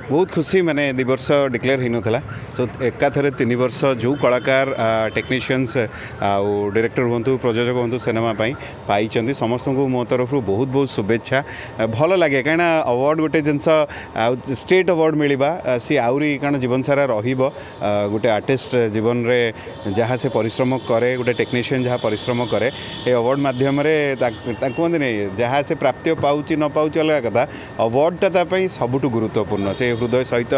बहुत खुशी माने 2 वर्ष डिक्लेयर हो नाला सो एकाथरे 3 वर्ष जो कलाकार टेक्नीशियंस आउ डायरेक्टर हूँ प्रयोजक हूँ सिनेमा पाई समस्त को मो तरफ बहुत बहुत शुभेच्छा भल लगे कहीं अवार्ड गोटे जिनस स्टेट अवार्ड मिलवा सी आहरी कारण जीवन सारा रोटे आर्टिस्ट जीवन में जहाँ से परिश्रम करे गोटे टेक्नीशियन जहाँ परिश्रम करे ये अवार्ड मध्यम कहते नहीं जहाँ से प्राप्ति पाँच न पाँच अलग कथा अवार्डटा सबुठ गुरुत्वपूर्ण से हृदय सहित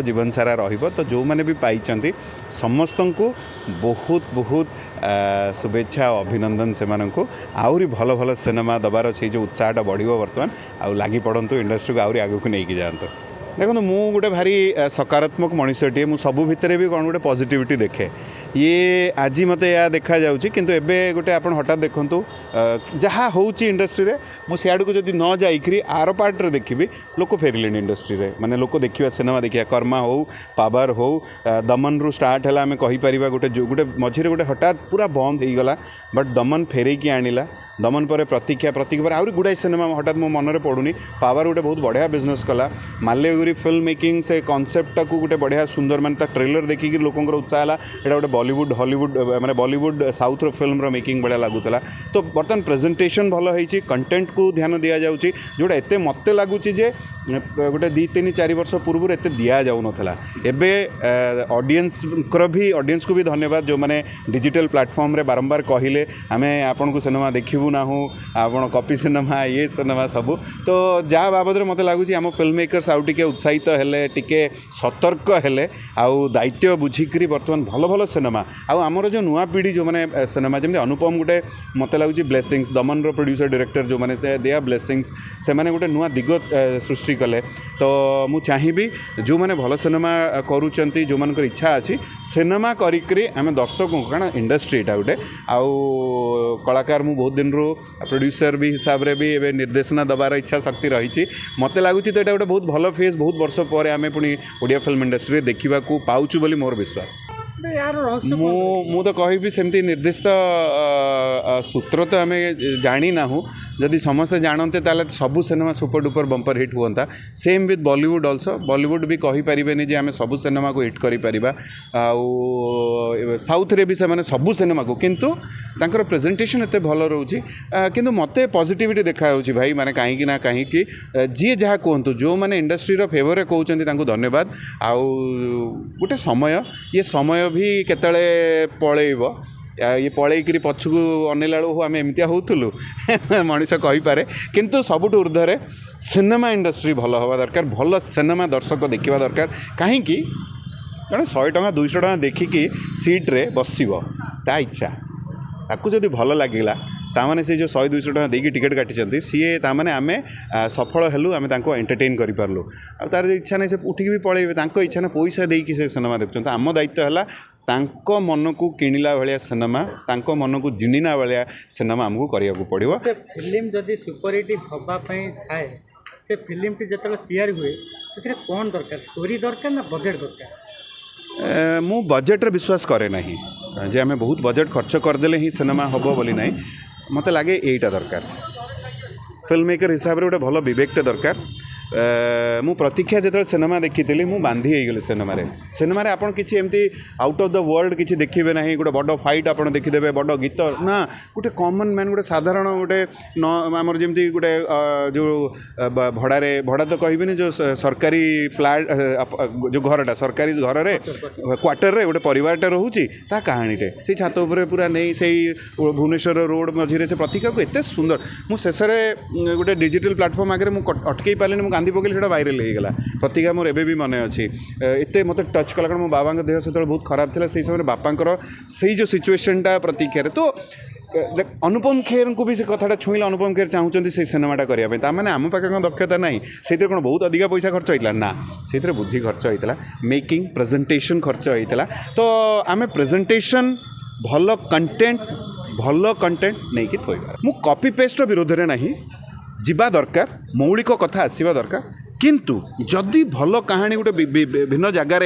जीवन सारा तो जो मैंने भी पाई समस्त को बहुत बहुत शुभेच्छा अभिनंदन से आहरी भल भल सिनेमा दबार से जो उत्साहटा बढ़ बर्तमान आउ लगी पड़तु इंडस्ट्री को आहरी आगू नहीं जातु देखो मु गोटे भारी सकारात्मक मनुष्यटे मु सबू भितर भी कौन गोटे पॉजिटिविटी देखे ये आज मत या देखा जाऊँगी किंतु एबे गोटे आप हठात देखूँ जहाँ हूँ इंडस्ट्री रे मु सियाड़ को जब न जाइकरी आर पार्ट रे देखी लोक फेरिले इंडस्ट्री रे माने लोक देखा सिनेमा देखा कर्मा हो पावर हो दमन रु स्टार्ट है आम कहीपर गोटे गोटे मझे गोटे हठात पूरा बंद हो गला बट दमन फेरैकी आनिला दमन पर प्रतीक्षा पर आहरी गुड़ाई सिनेमा हठात मो मन पड़ूनी पावर गोटे बहुत बढ़िया बिजनेस कला माल्यगिरी फिल्म मेकिंग से कॉन्सेप्ट को गोटे बढ़िया सुंदर माने ट्रेलर देखिक लोकंर उत्साह है यहाँ गोटे बॉलीवुड हॉलीवुड माने बॉलीवुड साउथ रो फिल्म रो मेकिंग बढ़िया लगुला तो बर्तमान प्रेजेंटेशन भल होती कंटेंट को ध्यान दि जाऊँगी जोटा एत मत लगुच गोटे 2-3-4 वर्ष पूर्व एत दि जाऊनला एबे ऑडियंस को भी धन्यवाद जो मैंने डिजिटल प्लेटफॉर्म रे बारंबार कहले आमे आपन को सिनेमा देखिबू ना हूँ आपण कॉपी सिनेमा ये सिनेमा सबू तो जहाँ बाबद मत लगुच आम फिल्म मेकर्स आउ टे उत्साहित हेले टिके सतर्क हेले आउ दायित्व बुझिकी बर्तमान भल भल सिनेमा आउ आमर जो नुआ पीढ़ी जो मैंने सिनेमा जमी अनुपम गोटे मत लगुच ब्लेसिंग्स दमन रो प्रोड्यूसर डायरेक्टर जो मैंने से दिया ब्लेसिंग्स से मैंने गोटे नुआ दिग सृष्टि कले तो मु चाहिए जो मैंने भल सिनेमा करुँच जो मान इच्छा अच्छी सिनेमा करी आम दर्शकों कारण इंडस्ट्री यहाँ गोटे आउ कलाकार मु बहुत दिन रू प्रोड्यूसर भी हिसाब रे भी एवं निर्देशना दबार इच्छा शक्ति रही मत लगुच तो यहाँ गोटे बहुत भल फेज बहुत वर्ष पर आम पुणी ओडिया फिल्म इंडस्ट्री देखा पाऊँ बोली मोर विश्वास मु तो कहि सेमती निर्दिष्ट सूत्र तो आम जानी ना जदि समस्ते जानते ताले सबू cinema super duper bumper hit हुआ same with Bollywood also Bollywood भी कहि परिबेनी जे आम सबू सिनेमा को हिट करि परिबा आउ साउथ रे भी से माने सबू सिनेमा को किंतु तांकर प्रेजेंटेशन एते भल रहउची किंतु मते पॉजिटिविटी देखा होची भाई माने काहे कि ना काहे कि जी जहाँ कहतु जो माने इंडस्ट्री रो फेवर रे कहउचंती तांको धन्यवाद आउ गोटे समय ये समय भी केतले पळेइबो ये पलैकि पछकू अनेला बेलू आम एमती होलु मनीष कहीपे किंतु सबुठ ऊर्ध्वे सिनेमा इंडस्ट्री भल हवा दरकार भल सिनेमा दर्शक देखा दरकार कहीं जड़े 100 टଙ୍କା 200 टଙ୍କା देखिकी सीट्रे बसव ता इच्छा ताकू जदि भल लगिला ताने से जो 100-200 टଙ୍କା देकी टिकेट काटी सीए ताने आम सफल हेलु आम एंटरटेन करूँ तार इच्छा नहीं से उठिक भी पलैबे इच्छा ना पैसा देकी से सिनेमा देखुं आम दायित्व है तांको मन को किणिला भाया सिनेमा तांको मन को जिणिना भाया सिनेमा आमको करने पड़ो फिल्म जदि सुपरहिट हवाई थाए से फिल्म टी जो तैयारी हुए से कौन दरकार स्टोरी दरकार ना बजेट दरकार मु बजेट रे विश्वास करे नहीं जे आम बहुत बजेट खर्च करदेले ही सिनेमा हम बोली ना मत लगे यहीटा दरकार फिल्म मेकर हिसाब से गोटे भल विवेकटे दरकार मु प्रतीक्षा जो सिनेमा देखी मु बांधी गली सिनेमा आपड़ किसी एमती आउट ऑफ द वर्ल्ड किसी देखिए ना गोटे बड़ फाइट आप देखीदे बड़ गीत ना गोटे कॉमन मैन गोटे साधारण गोटे आमर जमी गोटे जो भड़ा तो कहबी जो सरकारी फ्लैट जो घरटा सरकारी घर में क्वार्टर रे गोटे परिवारटा रोचे ता कहानीटे से छात उपर पूरा नहीं से भुवनेश्वर रोड मझे से प्रतीक्षा को एत सुंदर मु शेष गोटे डिजिटल प्लेटफॉर्म आगे अटकई पारे गांधी पकड़ से वायरल होगा प्रतीक्षा मोर एबे भी मन अच्छी एत मत टच कला कारण मो बाबा देह से बहुत खराब था से समय बापांकर से जो सिचुएशनटा प्रतीक्षार तो अनुपम खेर को भी से कथाटा छुईले अनुपम खेर चाहूँगी से सिनेमाटा करने ताने आम पाखे कौन दक्षता ना से कौन बहुत अधिका पैसा खर्च होता ना से बुद्धि खर्च होता मेकिंग प्रेजेंटेशन खर्च होता तो आम प्रेजेंटेशन भल कंटेंट नहीं कि थोइबार मु कॉपी पेस्ट विरोध में नहीं जीवा दरकार मौलिक कथा आसवा दरकार किंतु जदि भल कहानी गोटे भिन्न जगार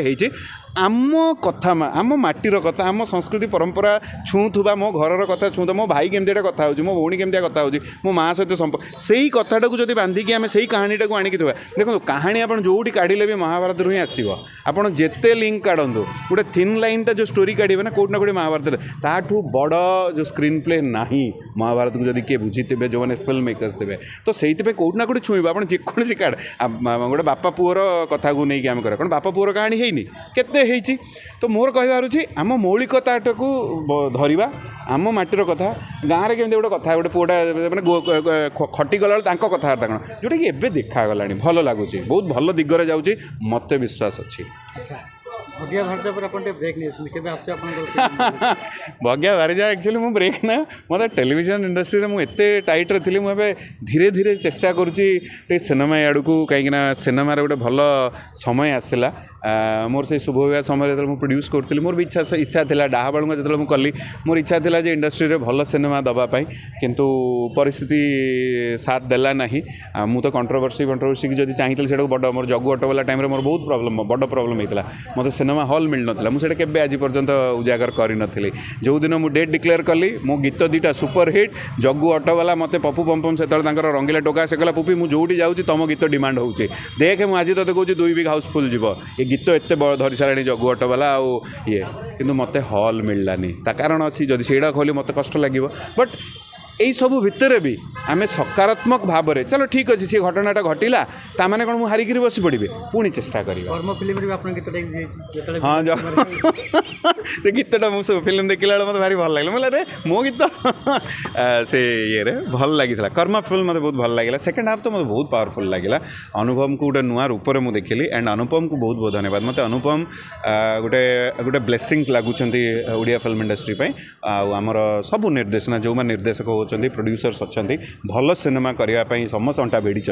आम कथा आम माटीर कथा आम संस्कृति परंपरा छुँथुवा मो घर कथा छुँथुवा मो भाई केमती कथा हो मो भौणी केमती कथा हो मो माँ सहित संपर्क से ही कथाटा को जब बांधिकी आम से कहानीटा को आणिक देखो कहानी आप जोटी काढ़े भी महाभारत ही आसो आप जिते लिंक काढ़ु गोटे थिन लाइनटा जो स्टोरी काढ़े ना कौट ना कौटी महाभारत ताठू बड़ जो स्क्रीन प्ले ना महाभारत को जब किए बुझीथे जो मैंने फिल्म मेकर्स थे तो से कौट ना कौटी छुईब आप जेकोसी कार्ड गोटे बापा पुअर कथा को लेकिन आम करा बापा पुअर कहानी है केते तो मोर कहबार आम मौलिकताटा को धरवा आम माटीर कथा गाँव में केमती गोटे कथा गोटे पुआटा मैंने खटी गला कथबार्ता कौन जोटा कि एवं देखागला भल लगुच बहुत भल दिगरे जाऊँगी मत विश्वास अच्छी भग्या भारजा पर अपन ब्रेक नहीं भग्या भारजा एक्चुअली मु ब्रेक ना मतलब टेलीविजन इंडस्ट्री में मुझे टाइट थी मुझे धीरे धीरे चेष्टा करुँची सिनेमा आड़ को कहीं सिनेमार गोटे भल समय आसला मोर से शुभ विवाह समय जो प्रोड्यूस करी मोर भी इच्छा था डाहाबाड़ू जो कली मोर इच्छा था जे इंडस्ट्री में भल सिनेमा दवापाई किंतु परिस्थिति साथ देला ना मु तो कंट्रोवर्सी की जब चाहिए से बड़ मोर जगु ऑटो वाला टाइम मोर बहुत प्रॉब्लम बड़ प्रॉब्लम होता मतलब सिनेमा हॉल मिल ना मुझे केवे आज पर्यंत उजागर करी जो दिन मुझे डेट डिक्लेयर कली मो गीत दुईटा सुपर हिट जगु ऑटो वाला मत पप्पू पम्पम से रंगीला टोका से कहला पुपी मुझे जोटी जाऊँगी तुम गीत डिमांड होचे देखे मुझे आज तेज कहूँ 2 वीक हाउसफुल जीव ये गीत एत धरी सारे जगु ऑटो वाला ये किंतु मत हॉल मिललानी ता कारण अच्छी जदि से खोली मत कष्ट लगे बट यही सब भितर भी आम सकारात्मक भाव में चलो ठीक अच्छे सी घटनाटा घटला ताने कौन मुझे हारिकी बस पड़े पुणी चेष्टा हाँ गीतटा मुझे फिल्म देखला मत भारी भल लगे मतलब रे मो गीत से ये भल लगी कर्मा फिल्म मतलब बहुत भल लगे सेकेंड हाफ तो मतलब बहुत पावरफुल लगे अनुपम को गोटे नुआ रूप में मुझे देखिली एंड अनुपम को बहुत बहुत धन्यवाद मत अनुपम गोटे गोटे ब्लेसिंग्स लगुंट ओडिया फिल्म इंडस्ट्री आमर सबू निर्देशना जो निर्देशक हो प्रोड्यूसर्स अच्छा भल सिनेमा करने समस्त अंटा भिड़ी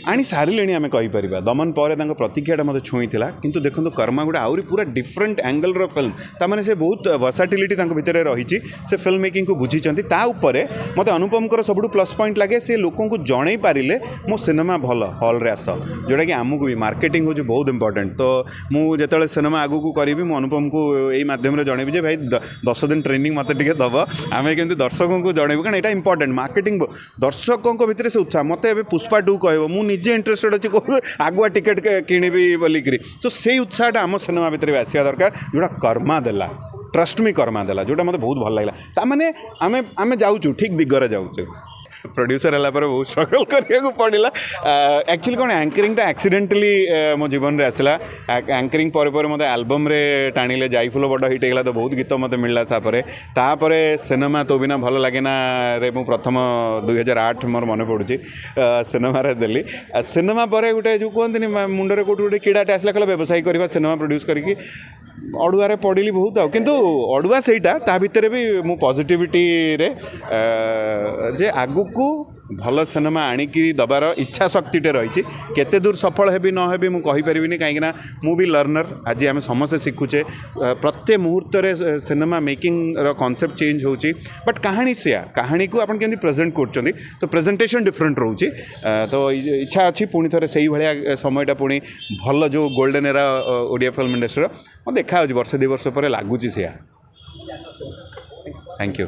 आनी सारे आम कहीपर दमन पर प्रतिक्रिया मतलब छुई किंतु देखो कर्मा गोटे आहरी पूरा डिफरेंट एंगल रो फिल्म तामाने से बहुत वर्साटिलिटी भितर रही से फिल्म मेकिंग को बुझी मत अनुपम सब प्लस पॉइंट लगे से लोक जन पारे मो सिनेमा भल हॉल रे आस जोटा कि आमको भी मार्केटिंग हो बहुत इंपोर्टेंट तो मुझे सिनेमा आगू को करी मु अनुपम को यही माध्यम जनइबी भाई 10 दिन ट्रेनिंग मत दब आम कमी दर्शकों को जनइबू कारण यहाँ इंपोर्टेंट मार्केटिंग दर्शकों भितर से उत्साह मत ए पुष्पा 2 कह मुझे इंटरेस्टेड अच्छी कह आगुआ टिकेट किणवी बोलिकी तो से उत्साहटा आम सिनेमा भितर भी आसा दरकार जोटा कर्मा देला ट्रस्ट मी कर्मा देला जोटा मतलब बहुत भल लगे ताने आम आम जाऊँ ठीक दिगरे जाऊँ प्रोड्यूसर है बहुत स्ट्रगल करने पड़ा एक्चुअली कौन एंकरिंग एक्सीडेंटली मो जीवन में आसला एंकरिंग पर मत एल्बम रे टाणिले जाइफुल बड़ हिट होगा तो बहुत गीत मत मिलला तापर सिनेमा तो बिना भल लगे ना रे मु प्रथम 2008 मोर मन पड़ुची सिनेमा रे देली सिनेमा पर गोटे जो कहते मुंडे कौट गोटे कीड़ाटे आसला कहला व्यवसाय करवा सिनेमा प्रोड्यूस करके अड़ुआरे पड़ी बहुत आ किंतु अड़ुआ सेटा ता भितर भी मु पॉजिटिविटी रे जे आगु को भल सिनेमा आणिकी दबार इच्छा शक्तिटे रही केते दूर सफल हेबी न हेबी मु कहि परिबिनी कहीं मु भी लर्नर आज आम समस्ते शिखुचे प्रत्येक मुहूर्त रे सिनेमा मेकिंग रो कांसेप्ट चेंज होची बट कहानी से कहानी को अपन केमती प्रेजेंट करछंदी तो प्रेजेंटेशन डिफरेंट रोची तो इच्छा अच्छी पुणी थे से भाया समयटा पुणी भल जो golden era Odia film industry देखा वर्ष 2 वर्ष पर लगुच से थैंक यू।